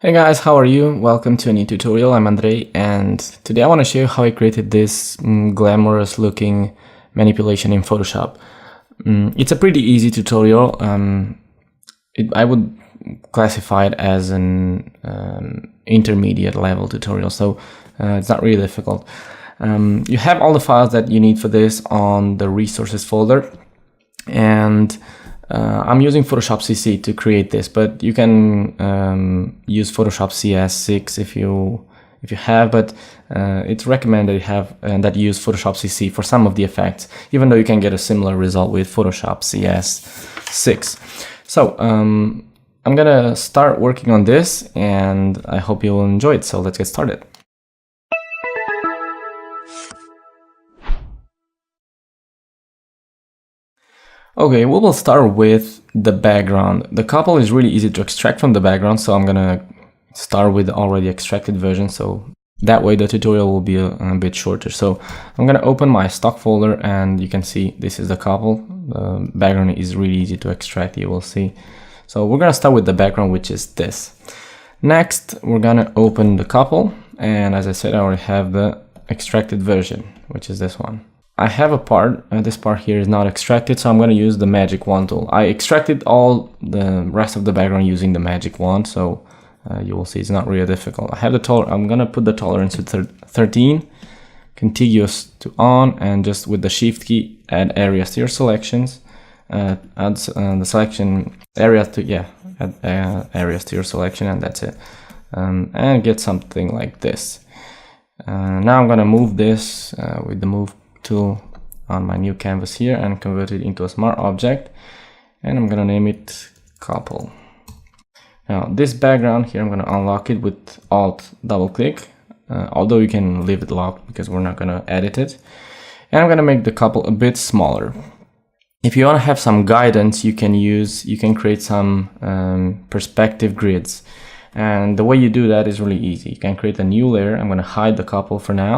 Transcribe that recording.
Hey guys, how are you? Welcome to a new tutorial. I'm Andrei, and today I want to show you how I created this glamorous looking manipulation in Photoshop. It's a pretty easy tutorial. I would classify it as an intermediate level tutorial, so it's not really difficult. You have all the files that you need for this on the resources folder, and I'm using Photoshop CC to create this, but you can use Photoshop CS6 if you have, but it's recommended you have that you use Photoshop CC for some of the effects, even though you can get a similar result with Photoshop CS6. So I'm gonna start working on this, and I hope you'll enjoy it. So let's get started. Okay, we will start with the background. The couple is really easy to extract from the background, so I'm gonna start with the already extracted version, so that way the tutorial will be a bit shorter. So I'm gonna open my stock folder, and you can see this is the couple. The background is really easy to extract, you will see. So we're gonna start with the background, which is this. Next, we're gonna open the couple, and as I said, I already have the extracted version, which is this one. I have a part, this part here is not extracted, so I'm going to use the magic wand tool. I extracted all the rest of the background using the magic wand, so you will see it's not really difficult. I have the I'm going to put the tolerance to 13, contiguous to on, and just with the shift key, add areas to your selections. Add the selection area to, add areas to your selection, and that's it. And get something like this. Now I'm going to move this with the move tool on my new canvas here and convert it into a smart object, and I'm gonna name it couple. Now this background here, I'm gonna unlock it with Alt double click, although you can leave it locked because we're not gonna edit it. And I'm gonna make the couple a bit smaller. If you want to have some guidance, you can create some perspective grids, and the way you do that is really easy. You can create a new layer. I'm gonna hide the couple for now.